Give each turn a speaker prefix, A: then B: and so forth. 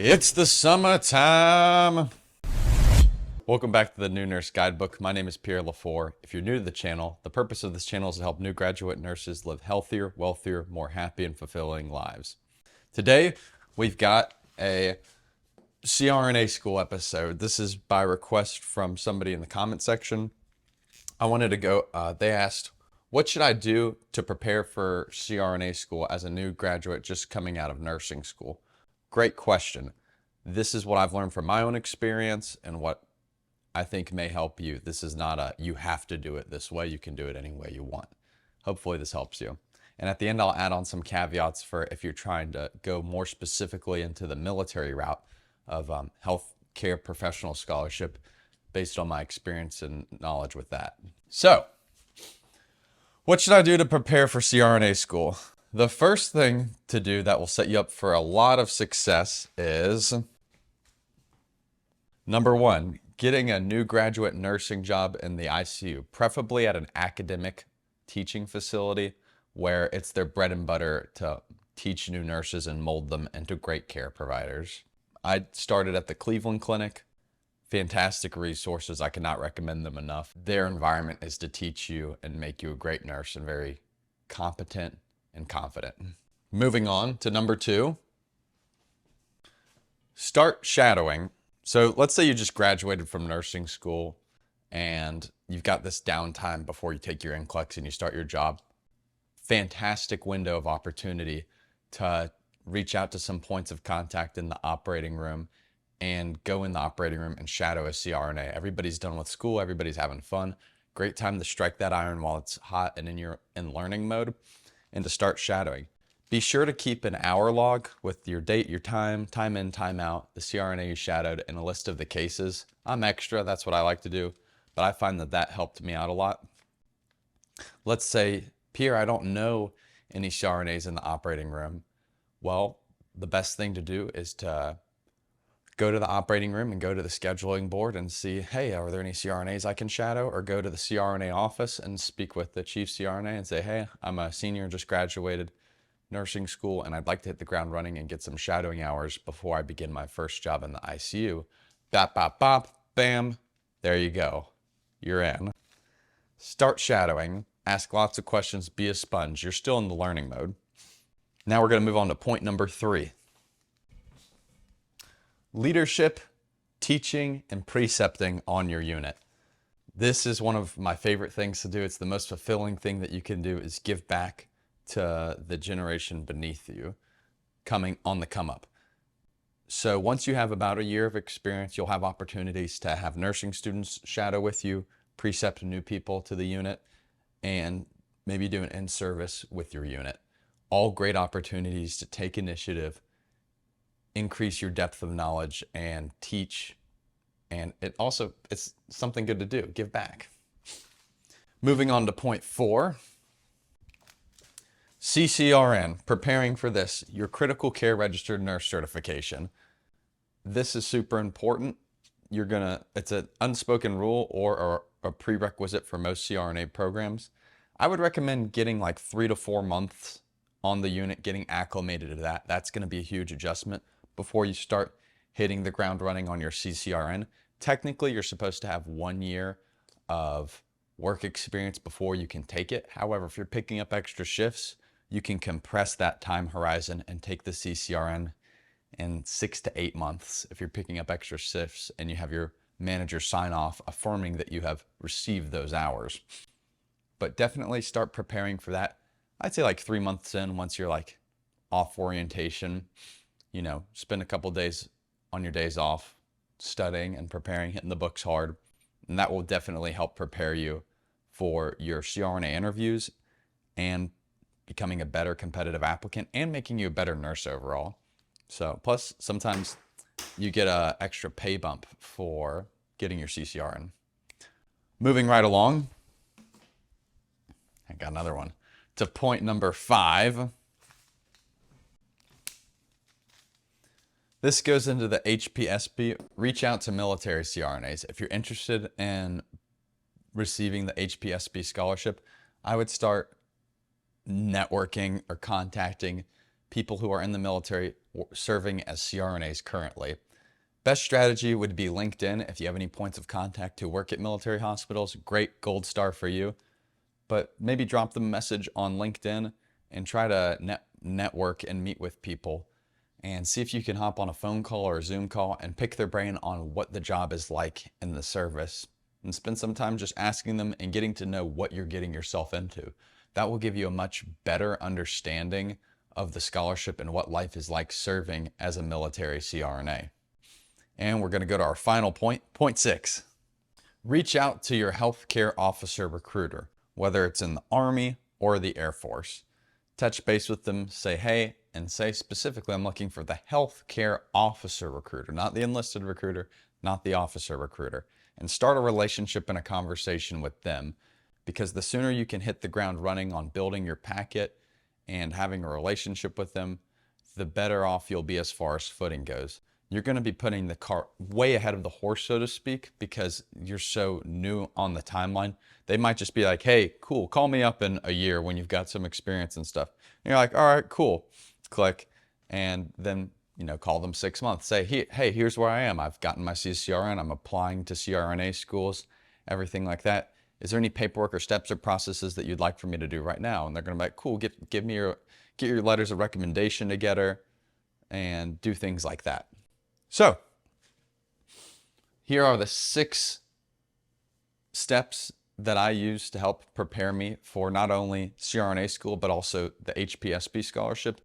A: It's the summertime. Welcome back to the New Nurse Guidebook. My name is Pierre Lafour. If you're new to the channel, the purpose of this channel is to help new graduate nurses live healthier, wealthier, more happy, and fulfilling lives. Today, we've got a CRNA school episode. This is by request from somebody in the comment section. I wanted to go, they asked, what should I do to prepare for CRNA school as a new graduate just coming out of nursing school? Great question. This is what I've learned from my own experience and what I think may help you. This is not a, you have to do it this way. You can do it any way you want. Hopefully this helps you. And at the end, I'll add on some caveats for if you're trying to go more specifically into the military route of healthcare professional scholarship based on my experience and knowledge with that. So, what should I do to prepare for CRNA school? The first thing to do that will set you up for a lot of success is, number one, getting a new graduate nursing job in the ICU, preferably at an academic teaching facility where it's their bread and butter to teach new nurses and mold them into great care providers. I started at the Cleveland Clinic. Fantastic resources. I cannot recommend them enough. Their environment is to teach you and make you a great nurse and very competent and confident. Moving on to number two, start shadowing. So let's say you just graduated from nursing school and you've got this downtime before you take your NCLEX and you start your job. Fantastic window of opportunity to reach out to some points of contact in the operating room and go in the operating room and shadow a CRNA. Everybody's done with school. Everybody's having fun. Great time to strike that iron while it's hot and you're in learning mode and to start shadowing. Be sure to keep an hour log with your date, your time in, time out, the CRNA you shadowed, and a list of the cases. I'm extra. That's what I like to do. But I find that helped me out a lot. Let's say, Pierre, I don't know any CRNAs in the operating room. Well, the best thing to do is to go to the operating room and go to the scheduling board and see, hey, are there any CRNAs I can shadow? Or go to the CRNA office and speak with the chief CRNA and say, hey, I'm a senior, just graduated nursing school, and I'd like to hit the ground running and get some shadowing hours before I begin my first job in the ICU. Bop, bop, bop, bam, there you go. You're in. Start shadowing, ask lots of questions, be a sponge. You're still in the learning mode. Now we're gonna move on to point number three. Leadership, teaching, and precepting on your unit. This is one of my favorite things to do. It's the most fulfilling thing that you can do is give back to the generation beneath you coming on the come up. So once you have about a year of experience, you'll have opportunities to have nursing students shadow with you, precept new people to the unit, and maybe do an in-service with your unit. All great opportunities to take initiative, increase your depth of knowledge, and teach. And it's something good to do, give back. Moving on to point four, CCRN, preparing for this, your critical care registered nurse certification. This is super important. It's an unspoken rule or a prerequisite for most CRNA programs. I would recommend getting like 3 to 4 months on the unit, getting acclimated to that. That's going to be a huge adjustment before you start hitting the ground running on your CCRN. Technically, you're supposed to have 1 year of work experience before you can take it. However, if you're picking up extra shifts, you can compress that time horizon and take the CCRN in 6 to 8 months if you're picking up extra shifts and you have your manager sign off affirming that you have received those hours. But definitely start preparing for that. I'd say like 3 months in, once you're like off orientation, spend a couple days on your days off studying and preparing, hitting the books hard. And that will definitely help prepare you for your CRNA interviews and becoming a better competitive applicant and making you a better nurse overall. So plus sometimes you get an extra pay bump for getting your CCRN. Moving right along, I got another one. To point number 5. This goes into the HPSP. Reach out to military CRNAs. If you're interested in receiving the HPSP scholarship, I would start networking or contacting people who are in the military serving as CRNAs currently. Best strategy would be LinkedIn. If you have any points of contact who work at military hospitals, great, gold star for you. But maybe drop them a message on LinkedIn and try to network and meet with people and see if you can hop on a phone call or a Zoom call and pick their brain on what the job is like in the service, and spend some time just asking them and getting to know what you're getting yourself into. That will give you a much better understanding of the scholarship and what life is like serving as a military CRNA. And we're going to go to our final point, point 6. Reach out to your healthcare officer recruiter, whether it's in the Army or the Air Force. Touch base with them, say hey, and say specifically, I'm looking for the healthcare officer recruiter, not the enlisted recruiter, not the officer recruiter, and start a relationship and a conversation with them, because the sooner you can hit the ground running on building your packet and having a relationship with them, the better off you'll be as far as footing goes. You're going to be putting the cart way ahead of the horse, so to speak, because you're so new on the timeline. They might just be like, hey, cool, call me up in a year when you've got some experience and stuff. And you're like, all right, cool, click. And then, call them 6 months. Say, hey, here's where I am. I've gotten my CCRN. I'm applying to CRNA schools, everything like that. Is there any paperwork or steps or processes that you'd like for me to do right now? And they're going to be like, cool, get your letters of recommendation together and do things like that. So here are the 6 steps that I use to help prepare me for not only CRNA school, but also the HPSP scholarship.